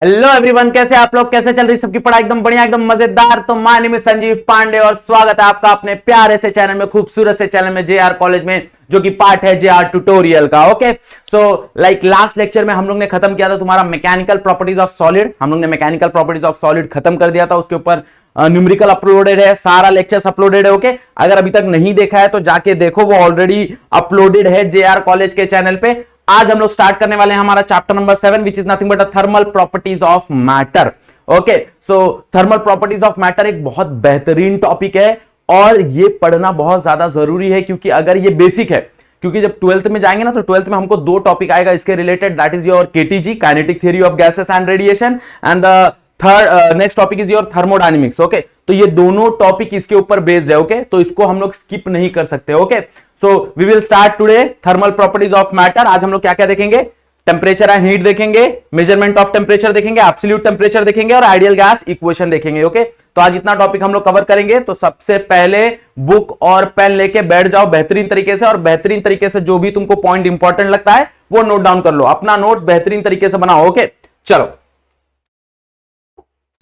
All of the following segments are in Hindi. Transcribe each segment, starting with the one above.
हेलो एवरीवन, कैसे आप लोग? कैसे चल रही सबकी पढ़ाई? एकदम बढ़िया, एकदम मजेदार। तो my name is Sanjeev Pandey और स्वागत है आपका अपने प्यारे से चैनल में, खूबसूरत से चैनल में, जेआर कॉलेज में, जो कि पार्ट है जेआर ट्यूटोरियल का। Okay, so like last lecture में हम लोग ने खत्म किया था तुम्हारा मैकेनिकल प्रॉपर्टीज ऑफ सॉलिड। हम लोग ने मैकेनिकल प्रॉपर्टीज ऑफ सॉलिड खत्म कर दिया था। उसके ऊपर न्यूमेरिकल अपलोडेड है, सारा लेक्चर्स अपलोडेड है। ओके, अगर अभी तक नहीं देखा है तो जाके देखो, वो ऑलरेडी अपलोडेड है जेआर कॉलेज के चैनल पे। आज हम लोग स्टार्ट करने वाले हैं हमारा chapter number 7 which is nothing but thermal properties of matter. Okay, so thermal properties of matter एक बहुत बेहतरीन टॉपिक है और ये पढ़ना बहुत ज्यादा जरूरी है, क्योंकि अगर ये बेसिक है, क्योंकि जब 12th में जाएंगे ना तो 12th में हमको दो टॉपिक आएगा इसके related, that is your KTG, kinetic theory of gases and radiation, and the third next topic is your thermodynamics. Okay, तो ये दोनों टॉपिक इसके ऊपर बेस्ड है। ओके, तो इसको हम लोग स्किप नहीं कर सकते। Okay, so we will start today thermal properties of matter. आज हम लोग क्या क्या देखेंगे? टेम्परेचर एंड हीट देखेंगे, मेजरमेंट ऑफ टेम्परेचर देखेंगे, एब्सोल्यूट टेम्परेचर देखेंगे और आइडियल गैस इक्वेशन देखेंगे। ओके, तो आज इतना टॉपिक हम लोग कवर करेंगे। तो सबसे पहले बुक और पेन लेके बैठ जाओ बेहतरीन तरीके से, और बेहतरीन तरीके से जो भी तुमको पॉइंट इंपॉर्टेंट लगता है वो नोट डाउन कर लो, अपना नोट्स बेहतरीन तरीके से बनाओ। ओके, चलो,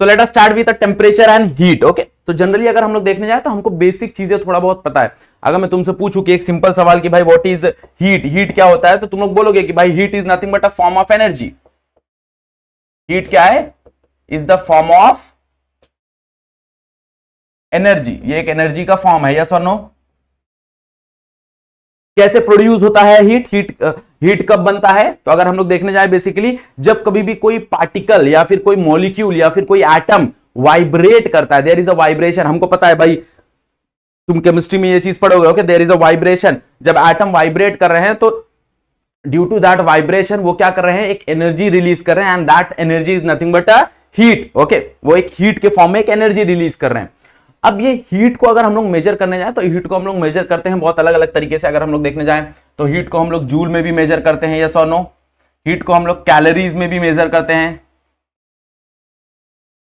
तो let us start with temperature and heat. Okay, तो जनरली अगर हम लोग देखने जाए तो हमको बेसिक चीजें थोड़ा बहुत पता है। अगर मैं तुमसे पूछूं कि एक सिंपल सवाल कि भाई व्हाट इज हीट, हीट क्या होता है, तो तुम लोग बोलोगे कि भाई heat is nothing but a form of energy. Heat क्या है? Is the form of energy. ये एक एनर्जी का फॉर्म है, यस और नो? कैसे प्रोड्यूस होता है हीट? हीट कब बनता है? तो अगर हम लोग देखने जाए बेसिकली जब कभी भी कोई पार्टिकल या फिर कोई मॉलिक्यूल या फिर कोई एटम वाइब्रेट करता है, देयर इज अ वाइब्रेशन। हमको पता है भाई, तुम केमिस्ट्री में ये चीज पढ़ोगे। Okay, there is a vibration. जब एटम वाइब्रेट कर रहे हैं तो ड्यू टू दैट वाइब्रेशन वो क्या कर रहे हैं? एक एनर्जी रिलीज कर रहे हैं, and that energy is nothing but a heat. Okay, वो एक हीट के फॉर्म में एक एनर्जी रिलीज कर रहे हैं। अब ये हीट को अगर हम लोग मेजर करने जाए तो हीट को हम लोग मेजर करते हैं बहुत अलग अलग तरीके से। अगर हम लोग देखने जाए तो हीट को हम लोग जूल में भी मेजर करते हैं, यस और नो? हीट को हम लोग कैलोरीज में भी मेजर करते हैं,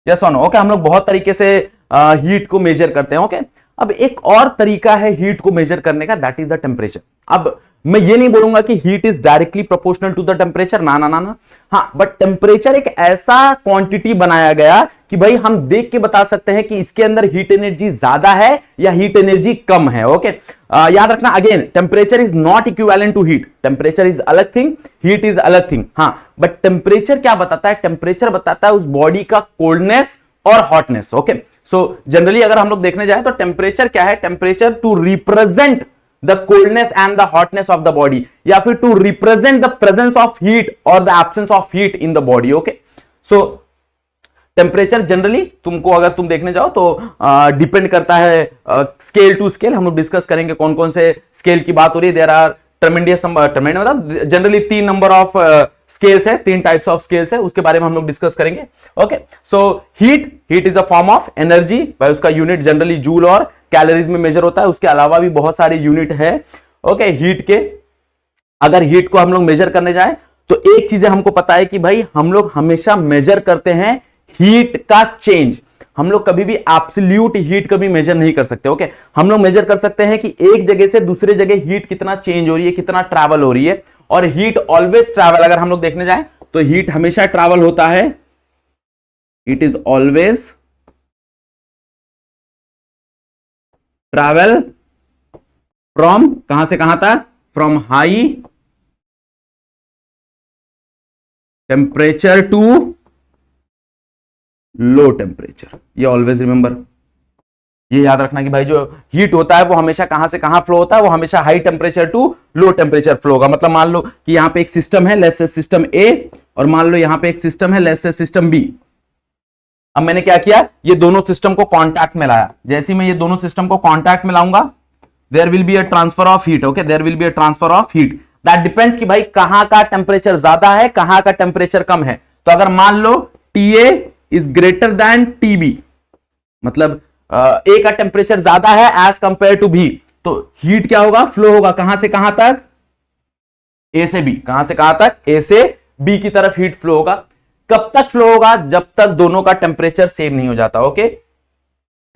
यस और नो? ओके, हम लोग बहुत तरीके से हीट को मेजर करते हैं। ओके, अब एक और तरीका है हीट को मेजर करने का, दैट इज द टेम्परेचर। अब मैं ये नहीं बोलूंगा कि heat is directly proportional to the temperature, ना ना ना ना, हाँ, बट टेम्परेचर एक ऐसा क्वांटिटी बनाया गया कि भाई हम देख के बता सकते हैं कि इसके अंदर हीट एनर्जी ज्यादा है या हीट एनर्जी कम है। ओके, याद रखना, again temperature is not equivalent to heat. Temperature is अलग थिंग, हीट इज अलग थिंग। हाँ, बट टेम्परेचर क्या बताता है? टेम्परेचर बताता है उस बॉडी का कोल्डनेस और हॉटनेस। ओके, सो जनरली अगर हम लोग देखने जाए तो टेम्परेचर क्या है? Temperature to represent the coldness and the hotness of the body, या फिर to represent the presence of heat और the absence of heat in the body. Okay, so temperature generally तुमको अगर तुम देखने जाओ तो डिपेंड करता है स्केल टू स्केल। हम लोग डिस्कस करेंगे कौन कौन से स्केल की बात हो रही है। देयर आर ट्रेमेंडियस मतलब जनरली 3 नंबर ऑफ स्केल्स है, 3 टाइप्स ऑफ स्केल्स है, उसके बारे में हम लोग डिस्कस करेंगे। Okay, so heat is a form of energy, भाई उसका यूनिट जनरली जूल और कैलोरीज में मेजर होता है। उसके अलावा भी बहुत सारे यूनिट है। ओके, हीट के अगर हीट को हम लोग मेजर करने जाए तो एक चीज हमको पता है कि भाई हम लोग हमेशा मेजर करते हैं हीट का चेंज। हम लोग कभी भी एब्सोल्यूट हीट कभी मेजर नहीं कर सकते। ओके, हम लोग मेजर कर सकते हैं कि एक जगह से दूसरे जगह हीट कितना चेंज हो रही है, कितना ट्रैवल हो रही है, और हीट ऑलवेज ट्रैवल। अगर हम लोग देखने जाएं तो हीट हमेशा ट्रैवल होता है, it is always travel from कहां से कहां तक? From high temperature to low temperature. ये ऑलवेज रिमेंबर, ये याद रखना कि भाई जो हीट होता है वो हमेशा कहां से कहां फ्लो होता है? वो हमेशा high temperature to low temperature flow होगा। मतलब मान लो कि यहां पे एक सिस्टम है, लेट्स से सिस्टम ए, और मान लो यहां पे एक सिस्टम है, लेट्स से सिस्टम बी। अब मैंने क्या किया? ये दोनों सिस्टम को कांटेक्ट में लाया। जैसे मैं ये दोनों सिस्टम को कांटेक्ट में लाऊंगा, there will be a transfer of heat. Okay, there will be a transfer of heat. That depends कि भाई कहां का टेम्परेचर ज्यादा है, कहां का टेम्परेचर कम है। तो अगर मान लो TA is greater than TB, मतलब ए का टेम्परेचर ज्यादा है एज कंपेयर टू बी, तो हीट क्या होगा? फ्लो होगा कहां से कहां तक? ए से बी। कहां से कहां तक? ए से बी की तरफ हीट फ्लो होगा। कब तक फ्लो होगा? जब तक दोनों का टेम्परेचर सेम नहीं हो जाता। ओके,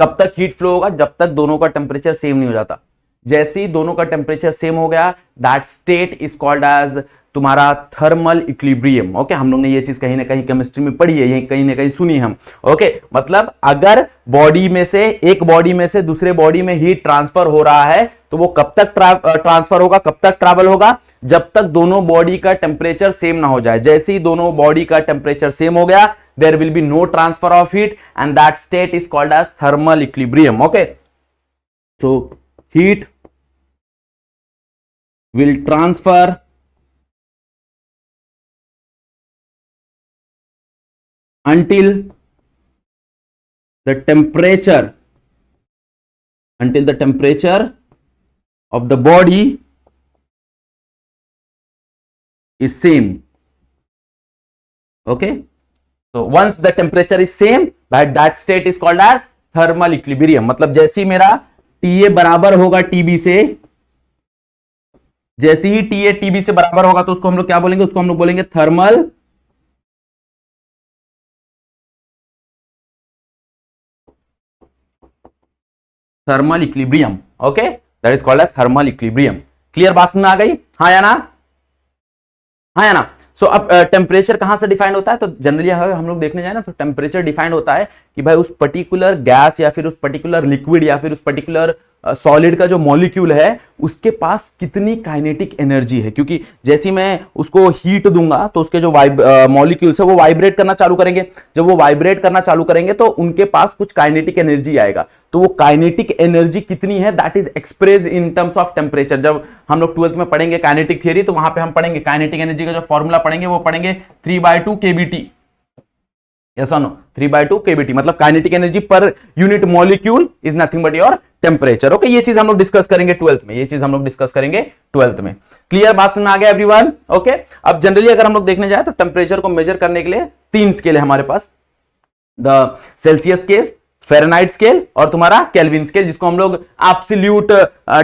कब तक हीट फ्लो होगा? जब तक दोनों का टेम्परेचर सेम नहीं हो जाता। जैसे ही दोनों का टेम्परेचर सेम हो गया, that state is called as तुम्हारा थर्मल इक्विलिब्रियम। ओके, हम लोग ने ये चीज कहीं ना कहीं केमिस्ट्री में पढ़ी है, यही कहीं ना कहीं सुनी हम। ओके, मतलब अगर बॉडी में से एक बॉडी में से दूसरे बॉडी में हीट ट्रांसफर हो रहा है तो वो कब तक ट्रांसफर होगा, कब तक ट्रैवल होगा, जब तक दोनों बॉडी का टेम्परेचर सेम ना हो जाए। जैसे ही दोनों बॉडी का टेम्परेचर सेम हो गया, there will be no transfer of heat and that state is called as thermal equilibrium. Okay, so heat will transfer until the temperature of the body is same. Okay, so once the temperature is same, that state is called as thermal equilibrium। मतलब जैसे ही मेरा TA बराबर होगा TB से, जैसे ही TA TB से बराबर होगा तो उसको हम लोग क्या बोलेंगे, उसको हम लोग बोलेंगे thermal equilibrium. Okay, that is called as thermal equilibrium. Clear, बात समझ में आ गई? हाँ या ना, हाँ या ना। सो अब टेम्परेचर कहां से डिफाइंड होता है, तो जनरली हम लोग देखने जाए ना तो टेम्परेचर डिफाइंड होता है कि भाई उस पर्टिकुलर गैस या फिर उस पर्टिकुलर लिक्विड या फिर उस पर्टिकुलर सॉलिड का जो मॉलिक्यूल है उसके पास कितनी काइनेटिक एनर्जी है। क्योंकि जैसे मैं उसको हीट दूंगा तो उसके जो मॉलिक्यूल्स है वो वाइब्रेट करना चालू करेंगे। जब वो वाइब्रेट करना चालू करेंगे तो उनके पास कुछ काइनेटिक एनर्जी आएगा। तो वो काइनेटिक एनर्जी कितनी है, that is express in terms of temperature. जब हम लोग 12th में पढ़ेंगे काइनेटिक थियरी तो वहां पे हम पढ़ेंगे काइनेटिक एनर्जी का जो फॉर्मूला पढ़ेंगे वो पढ़ेंगे 3/2 kBT। यस और नो, 3/2 kBT मतलब kinetic energy per unit molecule is nothing but your temperature. Okay, ये चीज हम लोग डिस्कस करेंगे 12th में, ये चीज हम लोग डिस्कस करेंगे 12th में। क्लियर, बात समझ में आ गया एवरीवन? ओके, अब जनरली अगर हम लोग देखने जाए तो टेम्परेचर को मेजर करने के लिए 3 स्केल है हमारे पास, the Celsius scale, Fahrenheit scale और तुम्हारा केल्विन स्केल, जिसको हम लोग एब्सोल्यूट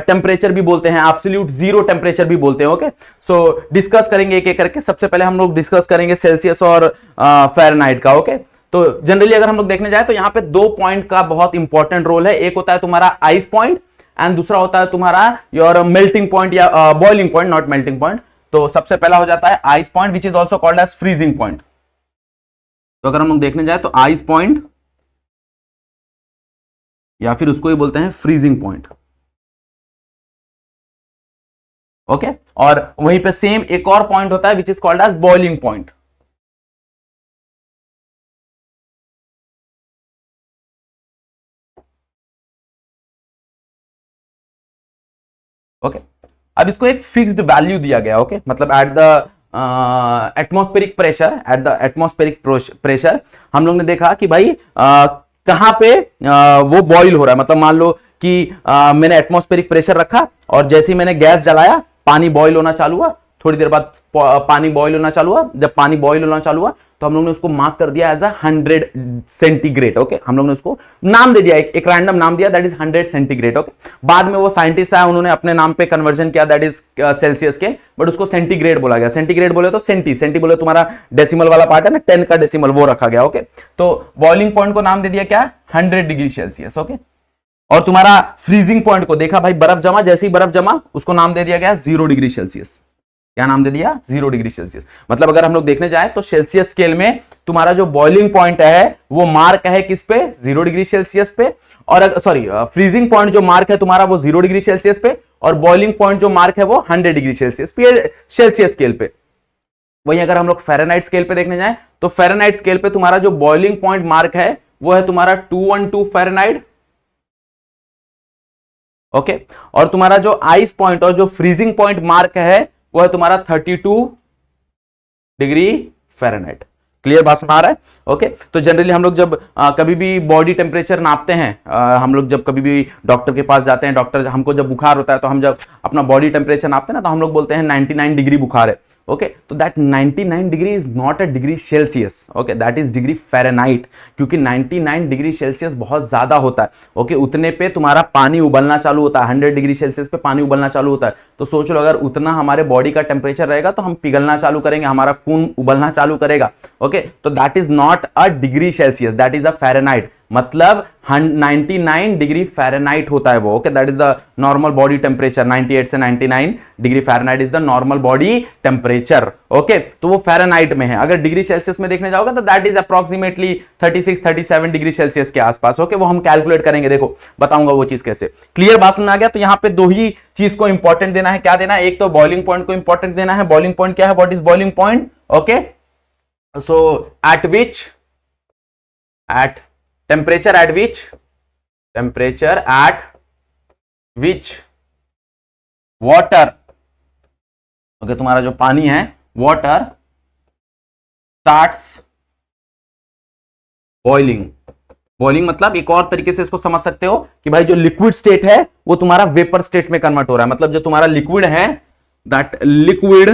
टेम्परेचर भी बोलते हैं, एब्सोल्यूट जीरो टेम्परेचर भी बोलते हैं। ओके, सो डिस्कस करेंगे एक एक करके। सबसे पहले हम लोग डिस्कस करेंगे सेल्सियस और फ़ारेनहाइट का। ओके, तो जनरली अगर हम लोग देखने जाए तो यहां पे 2 पॉइंट का बहुत इंपॉर्टेंट रोल है। एक होता है तुम्हारा आइस पॉइंट एंड दूसरा होता है तुम्हारा योर मेल्टिंग पॉइंट या boiling point, not melting point. तो सबसे पहला हो जाता है ice point which is also called as freezing point. तो अगर हम लोग देखने जाए तो आइस पॉइंट या फिर उसको ही बोलते हैं फ्रीजिंग पॉइंट। ओके, और वहीं पे सेम एक और पॉइंट होता है which is called as boiling point. Okay, अब इसको एक फिक्स्ड वैल्यू दिया गया। ओके, मतलब एट द एटमॉस्फेरिक प्रेशर हम लोग ने देखा कि भाई कहां पे वो बॉइल हो रहा है। मतलब मान लो कि मैंने एटमॉस्फेरिक प्रेशर रखा और जैसे ही मैंने गैस जलाया पानी बॉइल होना चालू हुआ, थोड़ी देर बाद पानी बॉइल होना चालू हुआ। जब पानी बॉइल होना चालू हुआ तो हम लोग ने उसको मार्क कर दिया एज 100 सेंटीग्रेड। ओके, हम लोग ने उसको नाम दे दिया, एक रैंडम नाम दिया दैट इज 100 सेंटीग्रेड। ओके, बाद में वो साइंटिस्ट आया, उन्होंने अपने नाम पे कन्वर्जन किया दैट इज सेल्सियस के, बट उसको सेंटीग्रेड बोला गया। सेंटीग्रेड बोले तो सेंटी बोले तुम्हारा डेसिमल वाला पार्ट है ना, 10 का डेसिमल, वो रखा गया। ओके, तो बॉइलिंग पॉइंट को नाम दे दिया क्या, 100 डिग्री सेल्सियस। ओके, और तुम्हारा फ्रीजिंग पॉइंट को देखा भाई बर्फ जमा, जैसे ही बर्फ जमा उसको नाम दे दिया गया 0 डिग्री सेल्सियस। क्या नाम दे दिया, 0 डिग्री सेल्सियस। मतलब अगर हम लोग देखने जाए तो सेल्सियस स्केल में तुम्हारा जो बॉइलिंग पॉइंट है वो मार्क है किस पे, 0 डिग्री सेल्सियस पे। और सॉरी, फ्रीजिंग पॉइंट जो मार्क है तुम्हारा वो 0 डिग्री सेल्सियस पे, और बॉइलिंग पॉइंट जो मार्क है वो 100 डिग्री सेल्सियस पे, सेल्सियस स्केल पे। वहीं अगर हम लोग फ़ारेनहाइट स्केल पे देखने जाए तो फ़ारेनहाइट स्केल पे तुम्हारा जो बॉइलिंग पॉइंट मार्क है वो है तुम्हारा 212 फ़ारेनहाइट। ओके, और तुम्हारा जो आइस पॉइंट और जो फ्रीजिंग पॉइंट मार्क है वो है तुम्हारा 32 डिग्री फ़ारेनहाइट। क्लियर, बात में आ रहा है? ओके, तो जनरली हम लोग जब कभी भी बॉडी टेम्परेचर नापते हैं, हम लोग जब कभी भी डॉक्टर के पास जाते हैं, डॉक्टर हमको जब बुखार होता है तो हम जब अपना बॉडी टेम्परेचर नापते हैं ना तो हम लोग बोलते हैं 99 डिग्री बुखार है। ओके, तो that 99 degree is not a degree Celsius. Okay, that is degree Fahrenheit, क्योंकि 99 डिग्री सेल्सियस बहुत ज्यादा होता है। ओके, उतने पे तुम्हारा पानी उबलना चालू होता है, 100 डिग्री सेल्सियस पे पानी उबलना चालू होता है। तो सोच लो अगर उतना हमारे बॉडी का टेम्परेचर रहेगा तो हम पिघलना चालू करेंगे, हमारा खून उबलना चालू करेगा। ओके, तो that is not a degree Celsius, that is a Fahrenheit. मतलब 99 डिग्री फ़ारेनहाइट होता है वो। Okay, that is the normal body temperature. 98 से 99 degree Fahrenheit is the normal body temperature. Okay, तो वो फ़ारेनहाइट में है। अगर डिग्री सेल्सियस में देखने जाओगे तो that is approximately 36-37 degree Celsius के आसपास। ओके, वो हम कैलकुलेट करेंगे, देखो बताऊंगा वो चीज कैसे। क्लियर बात समझ आ गया? तो यहां पे दो ही चीज को इंपॉर्टेंट देना है। क्या देना है? एक तो बॉइलिंग पॉइंट को इंपॉर्टेंट देना है। बॉइलिंग पॉइंट क्या है? What is boiling point? Okay, so eight which, at temperature at which water, okay, तुम्हारा जो पानी है वाटर स्टार्ट्स बॉइलिंग। बॉइलिंग मतलब एक और तरीके से इसको समझ सकते हो कि भाई जो लिक्विड स्टेट है वो तुम्हारा वेपर स्टेट में कन्वर्ट हो रहा है। मतलब जो तुम्हारा लिक्विड है, that liquid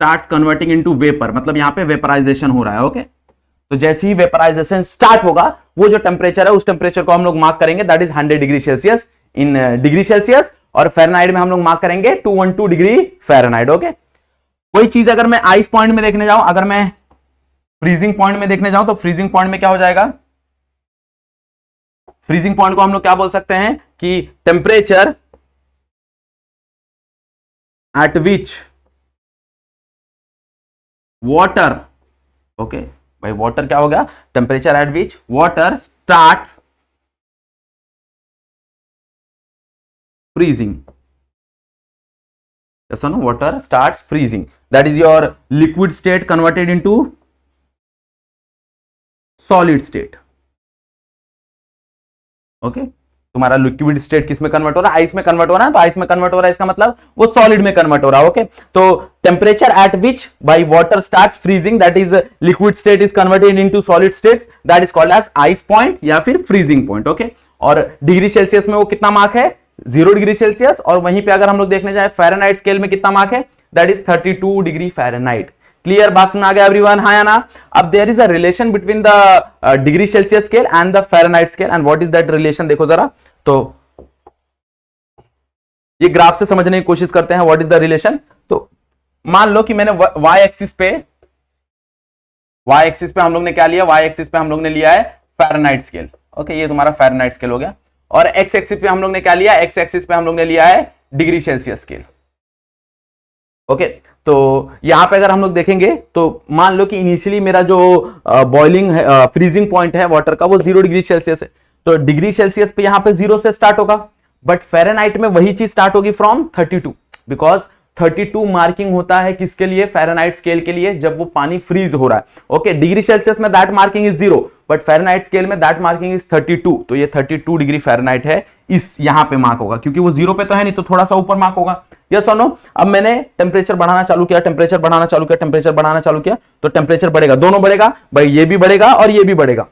starts converting into vapour, मतलब यहां पे वेपराइजेशन हो रहा है। ओके, तो जैसे ही वेपराइजेशन स्टार्ट होगा, वो जो टेम्परेचर है उस टेम्परेचर को हम लोग मार्क करेंगे, that is 100 degree Celsius in degree Celsius, और फ़ारेनहाइट में हम लोग मार्क करेंगे 212 डिग्री फ़ारेनहाइट। ओके, कोई चीज अगर मैं आइस पॉइंट में देखने जाऊं, अगर मैं फ्रीजिंग पॉइंट में देखने जाऊं, तो फ्रीजिंग पॉइंट में क्या हो जाएगा? फ्रीजिंग पॉइंट को हम लोग क्या बोल सकते हैं कि temperature at which water, okay भाई वाटर क्या हो गया? Temperature at which water start freezing. सुनो, water starts freezing, that is your liquid state converted into solid state. Okay, तुम्हारा लिक्विड स्टेट किस में कन्वर्ट हो रहा है? आइस में कन्वर्ट हो रहा है। तो आइस में कन्वर्ट हो रहा है, इसका मतलब वो सॉलिड में कन्वर्ट हो रहा है। ओके, तो temperature at which by water starts freezing, that is liquid state is converted into solid states, that is called as ice point या फिर फ्रीजिंग पॉइंट। ओके, और डिग्री सेल्सियस में वो कितना मार्क है? 0 डिग्री सेल्सियस। और वहीं पे अगर हम लोग देखने जाए फ़ारेनहाइट स्केल में कितना मार्क है? That is 32 degree Fahrenheit. Clear बात समझ आ गया एवरीवन? हाँ या ना? अब there is a relation between the degree Celsius scale and the Fahrenheit scale, and what is that relation? देखो जरा, तो ये ग्राफ से समझने की कोशिश करते हैं व्हाट इज द रिलेशन। तो मान लो कि मैंने वाई एक्सिस पे हम लोग ने क्या लिया? वाई एक्सिस पे हम लोग ने लिया है फ़ारेनहाइट स्केल। ओके, ये तुम्हारा फ़ारेनहाइट स्केल हो गया। और एक्स एक्सिस पे हम लोग ने क्या लिया? एक्स एक्सिस पे हम लोग ने लिया है डिग्री सेल्सियस स्केल। ओके, तो यहां पे अगर हम लोग देखेंगे तो मान लो कि इनिशियली मेरा जो बॉइलिंग है, फ्रीजिंग पॉइंट है वाटर का, वो 0 डिग्री सेल्सियस है। तो डिग्री सेल्सियस पे यहां पे 0 से स्टार्ट होगा, बट फ़ारेनहाइट में वही चीज स्टार्ट होगी फ्रॉम 32, बिकॉज 32 मार्किंग होता है किसके लिए? फ़ारेनहाइट स्केल के लिए, जब वो पानी फ्रीज हो रहा है। ओके, डिग्री सेल्सियस में that marking is 0, but Fahrenheit scale में दैट मार्किंग इज 32। तो ये 32 डिग्री फ़ारेनहाइट है, इस यहां पे मार्क होगा, क्योंकि वो 0 पे तो है नहीं, तो थोड़ा सा ऊपर मार्क होगा। यस और नो? अब मैंने टेम्परेचर बढ़ाना चालू किया, टेम्परेचर बढ़ाना चालू किया, टेम्परेचर बढ़ाना चालू किया, तो टेम्परेचर बढ़ेगा, दोनों बढ़ेगा भाई, ये भी बढ़ेगा और ये भी बढ़ेगा।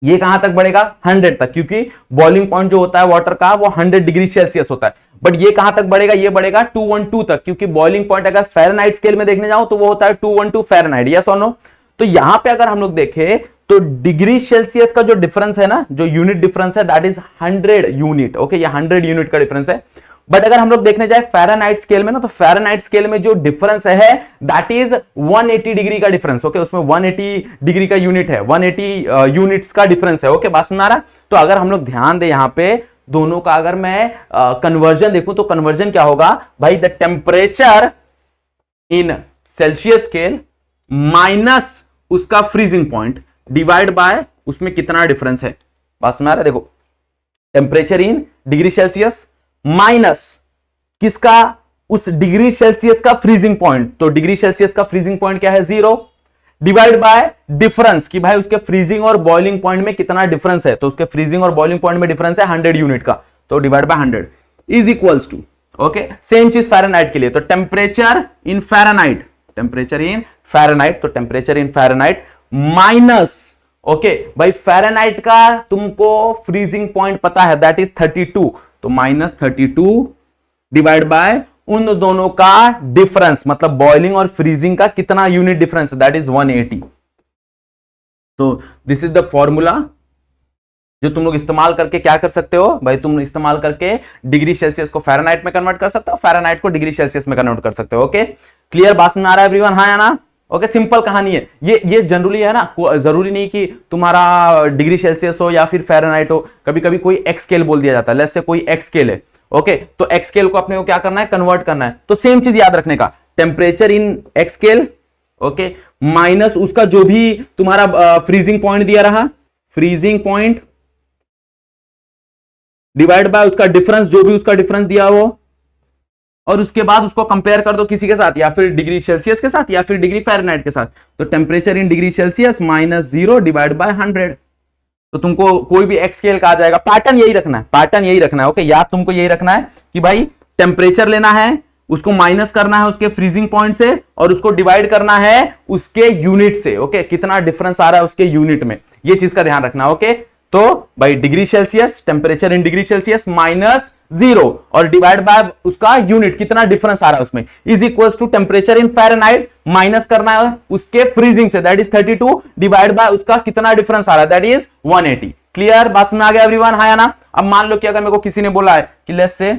ये कहां तक बढ़ेगा? 100 तक, क्योंकि बॉइलिंग पॉइंट जो होता है वाटर का वो 100 डिग्री सेल्सियस होता है। बट ये कहां तक बढ़ेगा? ये बढ़ेगा 212 तक, क्योंकि बॉइलिंग पॉइंट अगर फ़ारेनहाइट स्केल में देखने जाओ तो वो होता है 212 फ़ारेनहाइट। यस और नो? तो यहां पे अगर हम लोग देखें तो डिग्री सेल्सियस का जो डिफरेंस है ना, जो यूनिट डिफरेंस है, दैट इज 100 यूनिट। ओके, ये 100 यूनिट का डिफरेंस है। बट अगर हम लोग देखने जाए फ़ारेनहाइट स्केल में ना, तो फ़ारेनहाइट स्केल में जो डिफरेंस है दैट इज 180 डिग्री का डिफरेंस। ओके, उसमें 180 डिग्री का यूनिट है, 180 यूनिट्स का डिफरेंस है। ओके, बात सुना रहा? तो अगर हम लोग ध्यान दें यहां पे दोनों का, अगर मैं कन्वर्जन देखूं तो कन्वर्जन क्या होगा भाई? The temperature in Celsius scale minus उसका फ्रीजिंग पॉइंट डिवाइड बाय उसमें कितना डिफरेंस है। बात सुना रहा? देखो, temperature in degree Celsius minus किसका? उस डिग्री सेल्सियस का फ्रीजिंग पॉइंट। तो डिग्री सेल्सियस का फ्रीजिंग पॉइंट क्या है? 0, डिवाइड बाय डिफरेंस कि भाई उसके फ्रीजिंग और बॉइलिंग पॉइंट में कितना डिफरेंस है। तो उसके फ्रीजिंग और बॉइलिंग पॉइंट में डिफरेंस है 100 यूनिट का, तो divide by 100 is equals to, okay, same चीज फ़ारेनहाइट के लिए। तो temperature in Fahrenheit, temperature in Fahrenheit, तो temperature in Fahrenheit minus, okay भाई फ़ारेनहाइट का तुमको फ्रीजिंग पॉइंट पता है दैट इज 32, तो माइनस 32 डिवाइड बाय उन दोनों का डिफरेंस, मतलब बॉइलिंग और फ्रीजिंग का कितना यूनिट डिफरेंस, दैट इज 180। तो दिस इज द फॉर्मूला जो तुम लोग इस्तेमाल करके क्या कर सकते हो भाई? तुम इस्तेमाल करके डिग्री सेल्सियस को फ़ारेनहाइट में कन्वर्ट कर सकते हो, फ़ारेनहाइट को डिग्री सेल्सियस में कन्वर्ट कर सकते हो। ओके, क्लियर बात समझ आ रहा है एवरीवन? हाँ या ना? ओके, सिंपल कहानी है ये जनरली है ना, जरूरी नहीं कि तुम्हारा डिग्री सेल्सियस हो या फिर फ़ारेनहाइट हो, कभी कभी कोई एक्स स्केल बोल दिया जाता है, लेट्स से कोई एक्स स्केल है, ओके, तो एक्स स्केल को अपने को क्या करना है, कन्वर्ट करना है। तो सेम चीज याद रखने का, temperature in x scale, okay, minus उसका जो भी तुम्हारा फ्रीजिंग पॉइंट दिया रहा, फ्रीजिंग पॉइंट डिवाइड बाय उसका डिफरेंस, जो भी उसका डिफरेंस दिया हो, और उसके बाद उसको कंपेयर कर दो किसी के साथ, या फिर डिग्री सेल्सियस के साथ या फिर डिग्री फ़ारेनहाइट के साथ। तो temperature in degree Celsius minus 0 divide by 100, तो तुमको कोई भी एक्स स्केल का आ जाएगा। पैटर्न यही रखना है, पैटर्न यही रखना है, ओके, याद तुमको यही रखना है कि भाई टेम्परेचर लेना है, उसको माइनस करना है उसके फ्रीजिंग पॉइंट से, और उसको डिवाइड करना है उसके यूनिट से, ओके, कितना डिफरेंस आ रहा है उसके यूनिट में, ये चीज का ध्यान रखना, ओके। तो भाई degree Celsius, temperature in degree Celsius minus 0 और डिवाइड बाय उसका यूनिट, कितना डिफरेंस आ रहा है उसमें, is equals to temperature in Fahrenheit minus करना है उसके फ्रीजिंग से, दैट इज 32 डिवाइड बाय उसका कितना डिफरेंस आ रहा है, दैट इज 180। क्लियर, बात में आ गया एवरीवन, हाँ या ना। अब मान लो कि अगर मेरे को किसी ने बोला है कि लेट्स से,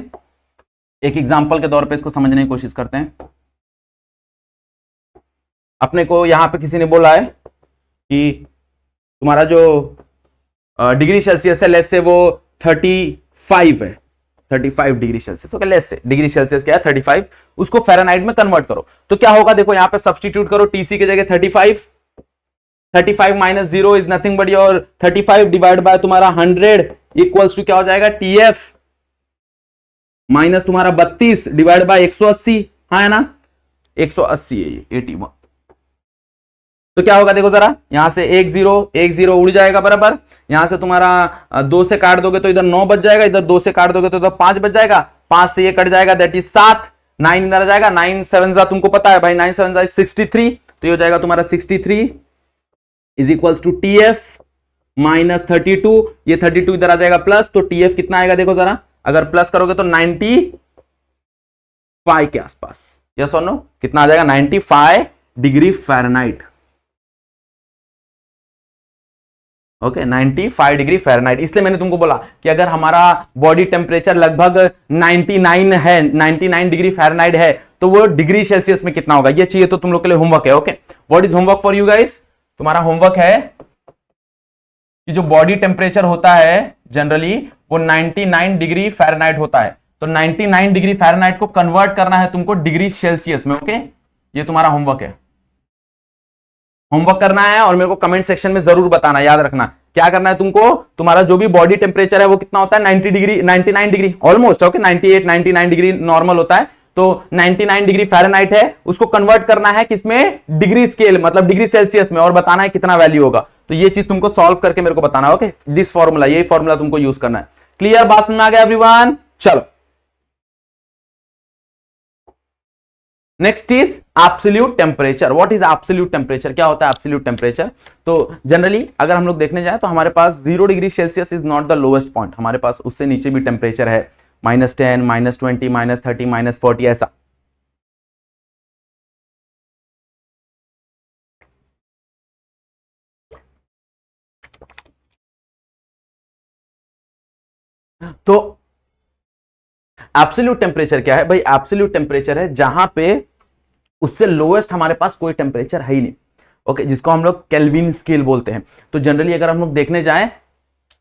एक एग्जांपल के तौर पे इसको समझने की कोशिश करते हैं। अपने को यहां पे किसी ने बोला है कि तुम्हारा जो डिग्री सेल्सियस है, लेट्स से वो 35 है, 35 degree Celsius, okay, let's say degree Celsius क्या है 35, उसको फ़ारेनहाइट में कन्वर्ट करो, तो क्या होगा, देखो यहां पे सब्स्टिट्यूट करो, टीसी की जगह 35 minus 0 is nothing but your 35 divide by तुम्हारा 100 इक्वल्स टू क्या हो जाएगा, टीएफ माइनस तुम्हारा 32 डिवाइड बाय 180, हाँ है ना, 180 है ये 81। तो क्या होगा देखो जरा, यहां से 1 0 उड़ जाएगा बराबर, यहां से तुम्हारा 2 से काट दोगे तो इधर 9 बच जाएगा, इधर 2 से काट दोगे तो इधर 5 बच जाएगा, 5 से ये कट जाएगा, दैट इज 7, 9 इधर आ जाएगा, 9 7 जा तुमको पता है भाई, 9 7 जा 63, तो ये हो जाएगा तुम्हारा 63 is equals to TF minus 32, ये 32 इधर आ जाएगा प्लस, तो टीएफ कितना आएगा देखो जरा, अगर प्लस करोगे तो 95 के आसपास, यस और नो, कितना आ जाएगा 95 degree Fahrenheit, okay, 95 degree Fahrenheit. इसलिए मैंने तुमको बोला कि अगर हमारा बॉडी टेम्परेचर लगभग 99 है, 99 डिग्री फ़ारेनहाइट है, तो वो डिग्री सेल्सियस में कितना होगा, ये चाहिए तो तुम लोग के लिए होमवर्क है, okay. What is homework for you guys, तुम्हारा होमवर्क है कि जो बॉडी टेम्परेचर होता है जनरली वो 99 डिग्री फ़ारेनहाइट होता है, तो 99 डिग्री फ़ारेनहाइट को कन्वर्ट करना है तुमको डिग्री सेल्सियस में, ओके, ये तुम्हारा होमवर्क है, होमवर्क करना है, और मेरे को कमेंट सेक्शन में जरूर बताना, याद रखना क्या करना है तुमको, तुम्हारा जो भी बॉडी टेम्परेचर है वो कितना होता है 99 degree almost, okay, 98 99 degree normal होता है, तो 99 डिग्री फ़ारेनहाइट है, उसको कन्वर्ट करना है किसमें, डिग्री स्केल मतलब डिग्री सेल्सियस में, और बताना है कितना वैल्यू होगा, तो ये चीज तुमको सॉल्व करके मेरे को बताना है, ओके, दिस फॉर्मूला, यही फॉर्मूला तुमको यूज करना है। क्लियर, बात समझ में आ गया एवरीवन, चलो next is absolute temperature. What is absolute temperature, क्या होता है एब्सोल्यूट टेम्परेचर, तो जनरली अगर हम लोग देखने जाए तो हमारे पास 0 degree Celsius is not the lowest point, हमारे पास उससे नीचे भी टेम्परेचर है, -10 -20 -30 -40 ऐसा, तो एब्सोल्यूट टेम्परेचर क्या है भाई, एब्सोल्यूट टेम्परेचर है जहां पे उससे लोएस्ट हमारे पास कोई टेम्परेचर है ही नहीं, ओके, जिसको हम लोग केल्विन स्केल बोलते हैं। तो जनरली अगर हम लोग देखने जाएं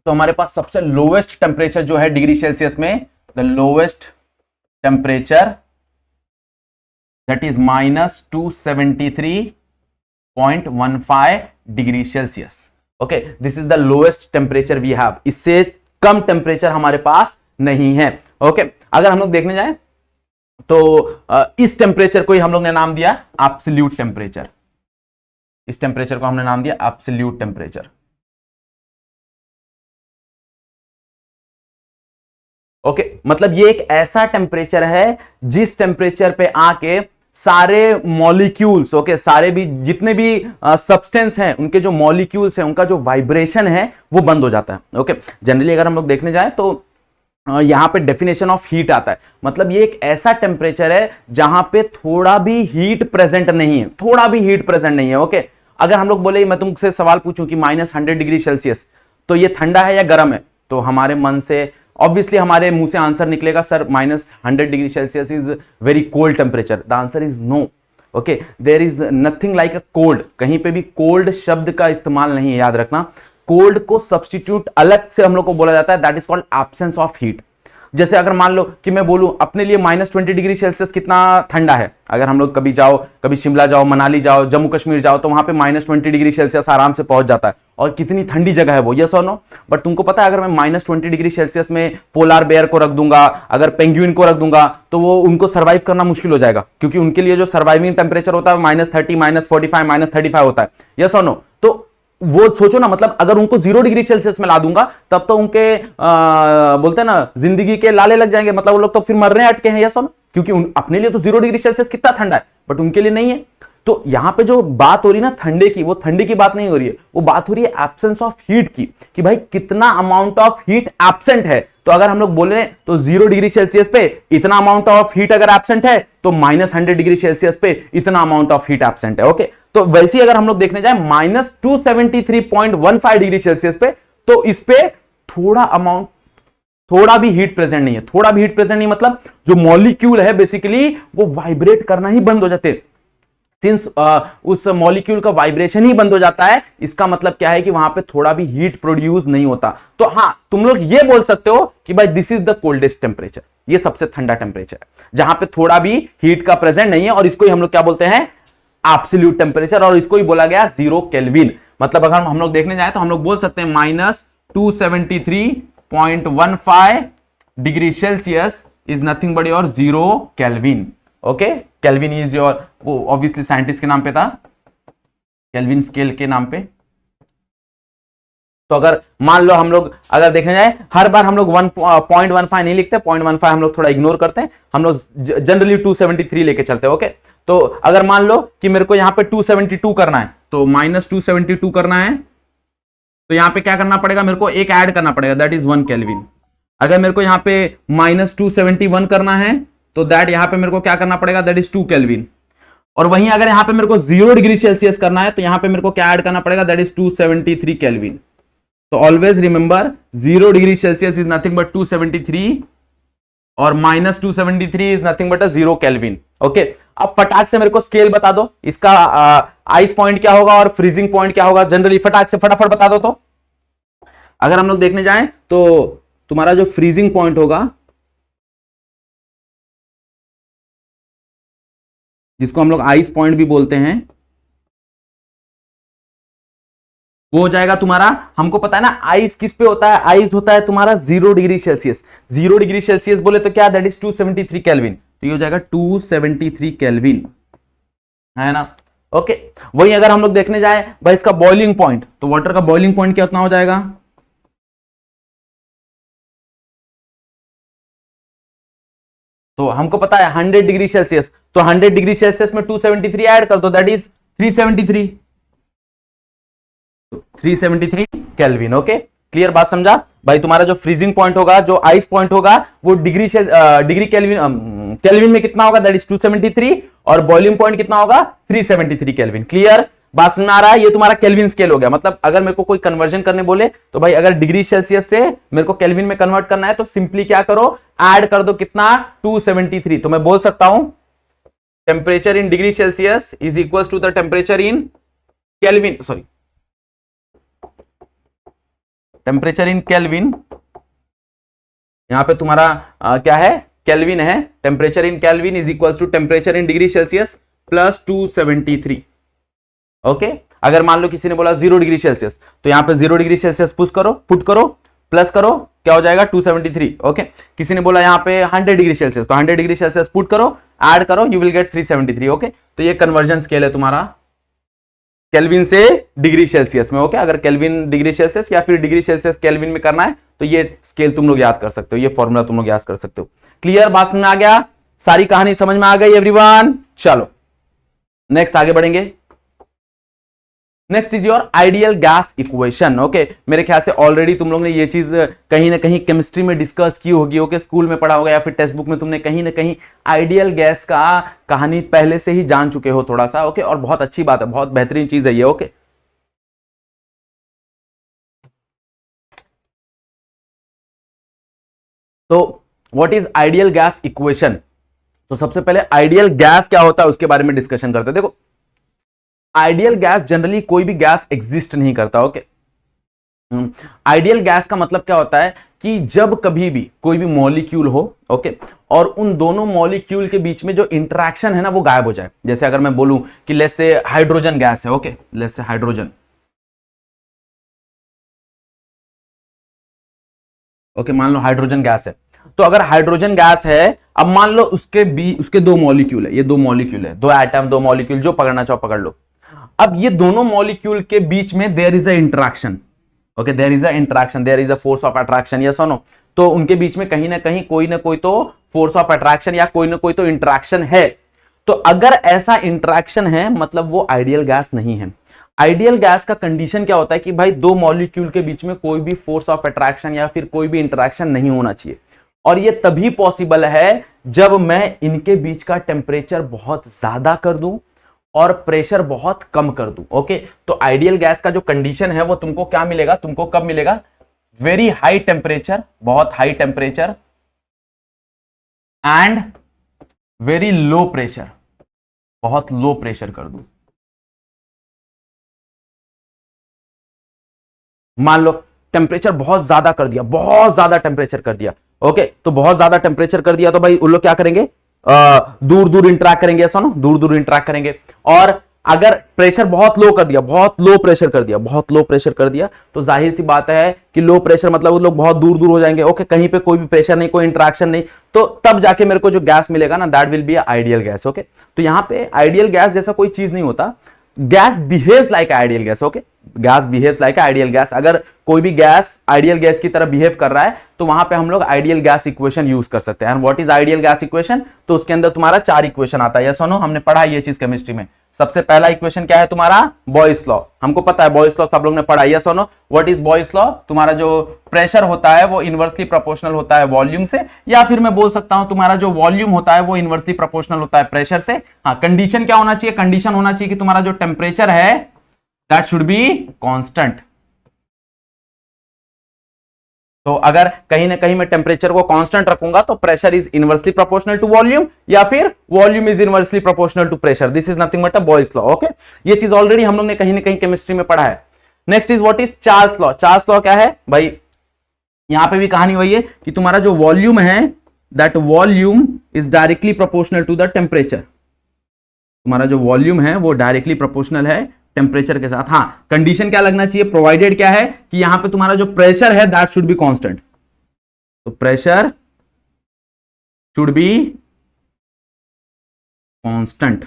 तो हमारे पास सबसे लोएस्ट टेम्परेचर जो है डिग्री सेल्सियस में, the lowest temperature that is -273.15 degree Celsius, okay, this is the lowest temperature we have, इससे कम टेम्परेचर हमारे पास नहीं है, ओके। अगर हम लोग देखने जाएं तो इस टेम्परेचर को ही हम लोग ने नाम दिया एब्सोल्यूट टेम्परेचर, इस टेम्परेचर को हमने नाम दिया एब्सोल्यूट टेम्परेचर, ओके, मतलब ये एक ऐसा टेम्परेचर है जिस टेम्परेचर पे आके सारे मॉलिक्यूल्स, ओके, सारे भी जितने भी सब्सटेंस हैं उनके जो मॉलिक्यूल्स हैं उनका जो वाइब्रेशन है वो बंद हो जाता है, ओके। जनरली अगर हम लोग देखने जाएं तो यहां पे डेफिनेशन ऑफ हीट आता है, मतलब ये एक ऐसा टेम्परेचर है जहां पे थोड़ा भी हीट प्रेजेंट नहीं है, थोड़ा भी हीट प्रेजेंट नहीं है, ओके। अगर हम लोग बोले, मैं तुमसे सवाल पूछूं कि -100 डिग्री सेल्सियस, तो ये ठंडा है या गर्म है, तो हमारे मन से ऑब्वियसली हमारे मुंह से आंसर निकलेगा sir -100 degree Celsius is very cold temperature, the answer is no, okay, there is nothing like a cold, कहीं पे भी कोल्ड शब्द का इस्तेमाल नहीं है, याद रखना। कोल्ड को सब्स्टिट्यूट अलग से हम लोग को बोला जाता है, that is called absence of heat. जैसे अगर मान लो कि मैं बोलूं अपने लिए -20 डिग्री सेल्सियस कितना ठंडा है, अगर हम लोग कभी जाओ, कभी शिमला जाओ, मनाली जाओ, जम्मू कश्मीर जाओ, तो वहां पे -20 डिग्री सेल्सियस आराम से पहुंच जाता है, और कितनी ठंडी जगह है वो, यस और नो। बट तुमको पता है अगर मैं -20 डिग्री सेल्सियस में पोलार बेयर को रख दूंगा, अगर पेंगुइन को रख दूंगा, तो वो उनको सर्वाइव करना मुश्किल हो जाएगा, क्योंकि उनके लिए जो सर्वाइविंग टेम्परेचर होता है -30, -45, -35 होता है, यस और नो। तो वो सोचो ना, मतलब अगर उनको 0 डिग्री सेल्सियस में ला दूंगा तब तो उनके बोलते हैं ना जिंदगी के लाले लग जाएंगे, मतलब वो लोग तो फिर मरने अटके हैं, यस और नो, क्योंकि अपने लिए तो 0 डिग्री सेल्सियस कितना ठंडा है, बट उनके लिए नहीं है। तो यहां पे जो बात हो रही है ना ठंडे की, वो ठंडे की बात नहीं हो रही है, वो बात हो रही है एब्सेंस ऑफ हीट की, कि भाई कितना अमाउंट ऑफ हीट एब्सेंट है। तो अगर हम लोग बोले तो 0 डिग्री सेल्सियस पे इतना अमाउंट ऑफ हीट अगर एब्सेंट है, तो -100 डिग्री सेल्सियस पे इतना अमाउंट ऑफ हीट एब्सेंट है। ओके, तो वैसे ही अगर हम लोग देखने जाए -273.15 डिग्री सेल्सियस पे, तो इस पे थोड़ा अमाउंट, थोड़ा भी हीट प्रेजेंट नहीं है, थोड़ा भी हीट प्रेजेंट नहीं, मतलब जो मॉलिक्यूल है बेसिकली वो वाइब्रेट करना ही बंद हो जाते। सिंस उस मॉलिक्यूल का वाइब्रेशन ही बंद हो जाता है, इसका मतलब क्या है कि वहां पे थोड़ा भी हीट प्रोड्यूस नहीं होता। तो हां, तुम लोग ये बोल सकते हो कि भाई this is the coldest temperature, ये सबसे ठंडा टेम्परेचर है जहां पे थोड़ा भी हीट का प्रेजेंट नहीं है, और इसको ही हम लोग क्या बोलते हैं, एब्सोल्यूट टेम्परेचर, और इसको ही बोला गया 0 केल्विन। मतलब अगर हम लोग देखने जाए तो हम लोग बोल सकते हैं -273.15 degree Celsius is nothing but your 0 kelvin. Okay, kelvin is your, वो ऑब्वियसली साइंटिस्ट के नाम पे था, केल्विन स्केल के नाम पे। तो अगर मान लो हम लोग अगर देखने जाए, हर बार हम लोग 1.15 नहीं लिखते, 0.15 हम लोग थोड़ा इग्नोर करते हैं, हम लोग जनरली 273 लेके चलते हैं। ओके, तो अगर मान लो कि मेरे को यहां पे 272 करना है, तो -272 करना है, तो यहां पे क्या करना पड़ेगा, मेरे को एक ऐड करना पड़ेगा, दैट इज 1 केल्विन। अगर मेरे को यहां पे -271 करना है, तो दैट यहां पे मेरे को क्या करना पड़ेगा, दैट इज 2 केल्विन। और वहीं अगर यहां पे मेरे को 0 डिग्री सेल्सियस करना है, तो यहां पे मेरे को क्या ऐड करना पड़ेगा, दैट इज 273 केल्विन। तो always remember 0 degree Celsius is nothing but 273, और -273 is nothing but a 0 kelvin. Okay, अब फटाक से मेरे को स्केल बता दो, इसका आइस पॉइंट क्या होगा और फ्रीजिंग पॉइंट क्या होगा, जनरली फटाक से फटाफट बता दो। तो अगर हम लोग देखने जाएं तो तुम्हारा जो फ्रीजिंग पॉइंट होगा, जिसको हम लोग आइस पॉइंट भी बोलते हैं, वो हो जाएगा तुम्हारा, हमको पता है ना आइस किस पे होता है, आइस होता है तुम्हारा 0 डिग्री सेल्सियस। 0 डिग्री सेल्सियस बोले तो क्या, दैट इज 273 केल्विन, तो ये हो जाएगा 273 केल्विन, है ना। ओके, वही अगर हम लोग देखने जाए भाई इसका बॉइलिंग पॉइंट, तो वाटर का बॉइलिंग पॉइंट कितना हो जाएगा, तो हमको पता है 100 डिग्री सेल्सियस, तो 100 डिग्री सेल्सियस में 273 ऐड कर दो, that is 373, 373 kelvin. Okay, clear बात समझा भाई। तुम्हारा जो फ्रीजिंग पॉइंट होगा, जो आइस पॉइंट होगा, वो डिग्री केल्विन, केल्विन में कितना होगा, दैट इज 273, और बॉइलिंग पॉइंट कितना होगा, 373 केल्विन। क्लियर बात समझ आ रहा है, ये तुम्हारा केल्विन स्केल हो गया। मतलब अगर मेरे को कोई कन्वर्जन करने बोले तो भाई अगर डिग्री सेल्सियस से मेरे को केल्विन में कन्वर्ट करना है, तो सिंपली क्या करो, ऐड कर दो कितना, 273। तो मैं बोल सकता हूं temperature in degree Celsius is equal to the temperature in Kelvin, sorry, temperature in Kelvin, यहां पे तुम्हारा क्या है, केल्विन है, temperature in Kelvin is equal to temperature in degree Celsius plus 273। Okay, अगर मान लो किसी ने बोला 0 डिग्री सेल्सियस, तो यहां पे 0 डिग्री सेल्सियस पुट करो, प्लस करो, क्या हो जाएगा 273। ओके, किसी ने बोला यहां पे 100 डिग्री सेल्सियस, तो 100 डिग्री सेल्सियस पुट करो, ऐड करो, यू विल गेट 373। ओके, तो ये कन्वर्जन स्केल है तुम्हारा केल्विन से डिग्री सेल्सियस में। ओके, अगर केल्विन डिग्री सेल्सियस या फिर डिग्री सेल्सियस केल्विन में करना है, तो ये स्केल तुम लोग याद कर सकते हो, ये फॉर्मूला तुम लोग याद कर सकते हो। क्लियर बात समझ में आ गया, सारी कहानी समझ में आ गई एवरीवन। चलो नेक्स्ट आगे बढ़ेंगे। Next is your ideal gas equation. Okay, मेरे ख्याल से ऑलरेडी तुम लोग ने ये चीज कहीं ना कहीं केमिस्ट्री में डिस्कस की होगी, ओके, स्कूल में पढ़ा होगा या फिर टेक्स्ट बुक में तुमने कहीं ना कहीं आइडियल गैस का कहानी पहले से ही जान चुके हो थोड़ा सा। ओके, और बहुत अच्छी बात है, बहुत बेहतरीन चीज है ये। ओके, तो what is ideal gas equation, तो सबसे पहले आइडियल गैस क्या होता है उसके बारे में डिस्कशन करते हैं। देखो, आइडियल गैस जनरली कोई भी गैस एग्जिस्ट नहीं करता। ओके, आइडियल गैस का मतलब क्या होता है कि जब कभी भी कोई भी मॉलिक्यूल हो, ओके, और उन दोनों मॉलिक्यूल के बीच में जो इंटरेक्शन है ना वो गायब हो जाए। जैसे अगर मैं बोलूं कि लेट्स से हाइड्रोजन गैस है, okay, let's say hydrogen, okay, मान लो हाइड्रोजन गैस है। तो अगर हाइड्रोजन गैस है, अब मान लो उसके दो मॉलिक्यूल है, ये दो मॉलिक्यूल है, दो एटम, दो मॉलिक्यूल, जो पकड़ना चाहो पकड़ लो। अब ये दोनों मॉलिक्यूल के बीच में there is a interaction, okay, there is a interaction, there is a force of attraction, yes और नो। तो उनके बीच में कहीं ना कोई तो फोर्स ऑफ अट्रैक्शन या कोई ना कोई तो इंटरेक्शन है। तो अगर ऐसा इंटरेक्शन है मतलब वो आइडियल गैस नहीं है। आइडियल गैस का कंडीशन क्या होता है कि भाई दो मॉलिक्यूल के बीच में कोई भी फोर्स ऑफ अट्रैक्शन या फिर कोई भी इंटरेक्शन नहीं होना चाहिए। और ये तभी पॉसिबल है जब मैं इनके बीच का टेम्परेचर बहुत ज्यादा कर दूं और प्रेशर बहुत कम कर दूं। ओके, तो आइडियल गैस का जो कंडीशन है वो तुमको क्या मिलेगा, तुमको कब मिलेगा, वेरी हाई टेम्परेचर, बहुत high temperature, and very low pressure, बहुत लो प्रेशर कर दूं। मान लो टेम्परेचर बहुत ज्यादा कर दिया, बहुत ज्यादा टेम्परेचर कर दिया, ओके, तो बहुत ज्यादा टेम्परेचर कर दिया तो भाई उन लोग क्या करेंगे, दूर दूर इंटरेक्ट करेंगे, ऐसा ना, दूर दूर इंटरेक्ट करेंगे। और अगर प्रेशर बहुत लो कर दिया, बहुत लो प्रेशर कर दिया, बहुत लो प्रेशर कर दिया, तो जाहिर सी बात है कि लो प्रेशर मतलब वो लोग बहुत दूर दूर हो जाएंगे। ओके, कहीं पे कोई भी प्रेशर नहीं, कोई इंटरेक्शन नहीं, तो तब जाके मेरे को जो गैस मिलेगा ना, that will be ideal gas. Okay, तो यहां पे आइडियल गैस जैसा कोई चीज नहीं होता, gas behaves like ideal gas. Okay, gas behaves like ideal gas. अगर कोई भी गैस आइडियल गैस की तरह बिहेव कर रहा है तो वहां पे हम लोग आइडियल गैस इक्वेशन यूज कर सकते हैं। What is ideal gas equation, तो उसके अंदर तुम्हारा 4 इक्वेशन आता है, यस और नो, हमने पढ़ा ये चीज केमिस्ट्री में। सबसे पहला इक्वेशन क्या है तुम्हारा, बॉयस लॉ, हमको पता है बॉयस लॉ सब लोग ने पढ़ा, यस और no. What is Boyle's law, तुम्हारा जो प्रेशर होता है वो इनवर्सली प्रोपोर्शनल होता है वॉल्यूम से, या फिर मैं बोल सकता हूं तुम्हारा जो वॉल्यूम होता है वो इनवर्सली प्रोपोर्शनल होता है प्रेशर से। हाँ, कंडीशन क्या होना चाहिए, कंडीशन होना चाहिए कि तुम्हारा जो टेम्परेचर है दैट शुड बी कांस्टेंट। तो अगर कहीं ना कहीं मैं टेम्परेचर को कांस्टेंट रखूंगा तो pressure is inversely proportional to volume, या फिर volume is inversely proportional to pressure. This is nothing but a Boyle's law. Okay, ये चीज ऑलरेडी हम लोग ने कहीं ना कहीं केमिस्ट्री में पढ़ा है। Next is what is Charles law. Charles law क्या है भाई, यहां पे भी कहानी वही है कि तुम्हारा जो वॉल्यूम है that volume is directly proportional to the temperature. तुम्हारा जो वॉल्यूम है वो डायरेक्टली प्रोपोर्शनल है टेम्परेचर के साथ। हाँ, कंडीशन क्या लगना चाहिए, प्रोवाइडेड क्या है कि यहां पे तुम्हारा जो प्रेशर है दैट शुड बी कांस्टेंट। तो pressure should be constant,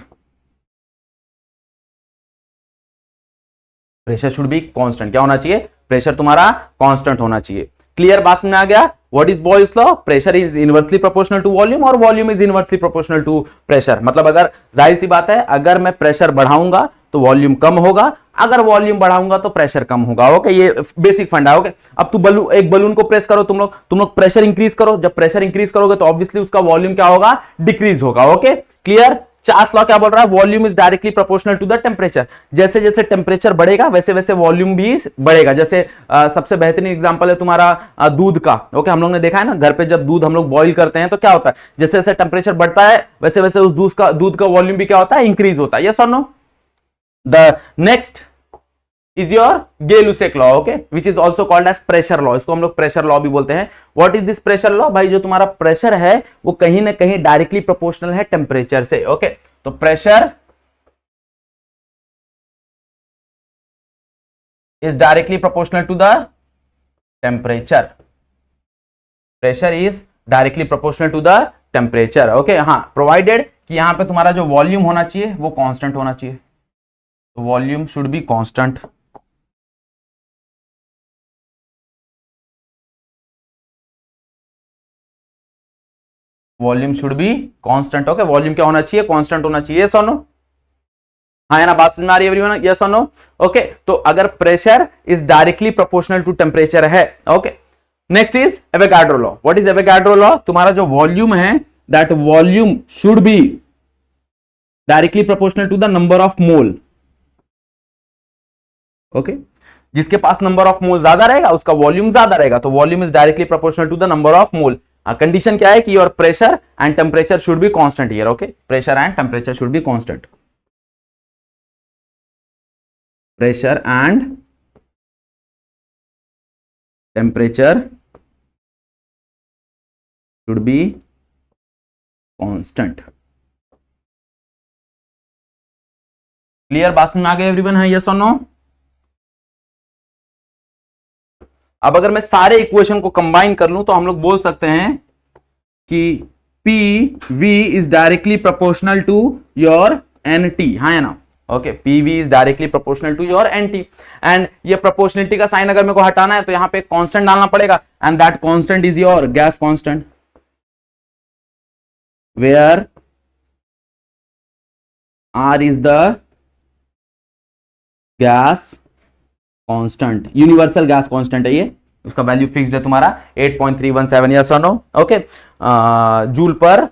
pressure should be constant. क्या होना चाहिए, प्रेशर तुम्हारा कांस्टेंट होना चाहिए। क्लियर, बात में आ गया। What is Boyle's law, pressure is inversely proportional to volume और volume is inversely proportional to pressure. मतलब अगर जाहिर सी बात है अगर मैं प्रेशर बढ़ाऊंगा तो वॉल्यूम कम होगा, अगर वॉल्यूम बढ़ाऊंगा तो प्रेशर कम होगा। ओके, ये बेसिक फंडा है। ओके, अब तू एक बलून को प्रेस करो, तुम लोग प्रेशर इंक्रीज करो, जब प्रेशर इंक्रीज करोगे तो ऑब्वियसली उसका वॉल्यूम क्या होगा, डिक्रीज होगा। Okay, clear. चार्ल्स लॉ क्या बोल रहा है, volume is directly proportional to the temperature. जैसे जैसे टेम्परेचर बढ़ेगा वैसे वैसे वॉल्यूम भी बढ़ेगा। जैसे सबसे बेहतरीन एग्जांपल है तुम्हारा दूध का। ओके, हम लोग ने देखा है ना, घर पे जब दूध हम लोग बॉईल करते हैं तो क्या होता है, जैसे जैसे टेम्परेचर बढ़ता है वैसे वैसे उस दूध का वॉल्यूम भी क्या होता है, इंक्रीज होता है। यस और no. The next is your Gay-Lussac law, okay, which is also called as pressure law। इसको हम लोग प्रेशर लॉ भी बोलते हैं। What is this pressure law, भाई जो तुम्हारा प्रेशर है वो कहीं ना कहीं डायरेक्टली प्रोपोर्शनल है टेम्परेचर से। ओके, तो pressure is directly proportional to the temperature, pressure is directly proportional to the temperature। Okay, हाँ, प्रोवाइडेड कि यहां पे तुम्हारा जो वॉल्यूम होना चाहिए वो कांस्टेंट होना चाहिए। तो volume should be constant, volume should be constant. Okay, volume क्या होना चाहिए, कांस्टेंट होना चाहिए। यस और नो, हाँ है ना, बात समझ में आ रही है एवरीवन, यस और नो। ओके, तो अगर pressure is directly proportional to temperature है। Okay, next is Avogadro law. What is Avogadro law, तुम्हारा जो वॉल्यूम है that volume should be directly proportional to the number of mole. Okay, जिसके पास नंबर ऑफ मोल ज्यादा रहेगा उसका वॉल्यूम ज्यादा रहेगा, तो volume is directly proportional to the number of mole. Condition क्या है कि your pressure and temperature should be constant here, okay, pressure and temperature should be constant, pressure and temperature should be constant. Clear, बात समझ में आ गई एवरीवन? है यस और नो? अब अगर मैं सारे इक्वेशन को कंबाइन कर लूं तो हम लोग बोल सकते हैं कि P V is directly proportional to your N T, हाँ या ना? Okay, P V is directly proportional to your N T, and ये प्रोपोर्शनलिटी का साइन अगर मेरे को हटाना है तो यहां पे कांस्टेंट डालना पड़ेगा, and that constant is your gas constant, where R is the gas constant, universal gas constant है ये, उसका वैल्यू फिक्स्ड है तुम्हारा 8.317, यस और no? Okay, joule per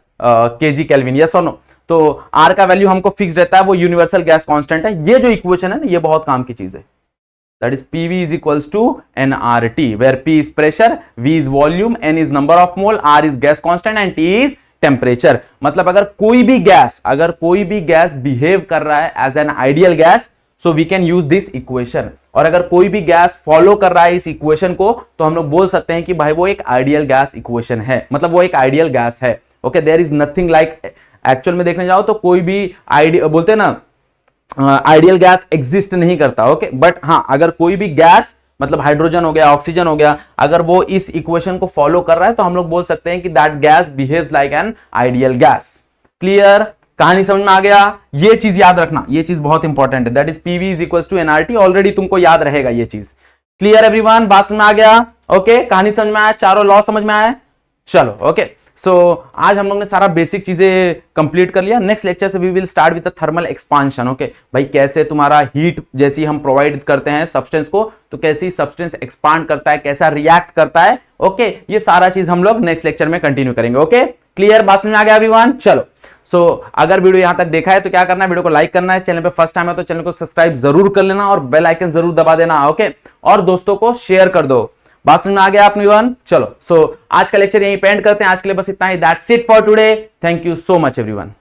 KG Kelvin, yes और नो? तो आर का वैल्यू हमको फिक्स्ड रहता है, वो यूनिवर्सल गैस कांस्टेंट है। ये जो इक्वेशन है ना, ये बहुत काम की चीज है, that is PV is equals to NRT, where P is pressure, V is volume, N is number of mole, R is gas constant and T is temperature. मतलब अगर कोई भी गैस बिहेव कर रहा है as an ideal gas, so we can use this equation, और अगर कोई भी गैस फॉलो कर रहा है इस इक्वेशन को तो हम लोग बोल सकते हैं कि भाई वो एक आइडियल गैस इक्वेशन है, मतलब वो एक आइडियल गैस है। Okay, there is nothing like, actual में देखने जाओ तो कोई भी बोलते हैं ना आइडियल गैस एग्जिस्ट नहीं करता, ओके, बट हाँ, अगर कोई भी गैस मतलब हाइड्रोजन हो गया, ऑक्सीजन हो गया, अगर वो इस इक्वेशन को फॉलो कर रहा है तो हम लोग बोल सकते हैं कि that gas behaves like an ideal gas. Clear, कहानी समझ में आ गया? ये चीज याद रखना, ये चीज बहुत इंपॉर्टेंट है, that is PV is equals to NRT, already तुमको याद रहेगा ये चीज। क्लियर एवरीवन, बात समझ में आ गया? ओके, कहानी समझ में आया, चारों लॉ समझ में आया? चलो, ओके, सो आज हम लोग ने सारा बेसिक चीजें कंप्लीट कर लिया। नेक्स्ट लेक्चर से we will start with thermal expansion. Okay भाई, कैसे तुम्हारा हीट जैसी हम प्रोवाइड करते हैं सब्सटेंस को, तो कैसे सब्सटेंस एक्सपांड करता है, कैसा रिएक्ट करता है। ओके, ये सारा चीज हम लोग नेक्स्ट लेक्चर में कंटिन्यू करेंगे। ओके, क्लियर, बात समझ में आ गया एवरीवन? चलो, अगर वीडियो यहां तक देखा है तो क्या करना है, वीडियो को लाइक करना है, चैनल पे फर्स्ट टाइम है तो चैनल को सब्सक्राइब जरूर कर लेना और बेल आइकन जरूर दबा देना। ओके, और दोस्तों को शेयर कर दो। बात समझ में आ गया आप एवरीवन? चलो, आज का लेक्चर यहीं पे एंड करते हैं। आज के लिए बस इतना ही। That's it for today. Thank you so much everyone.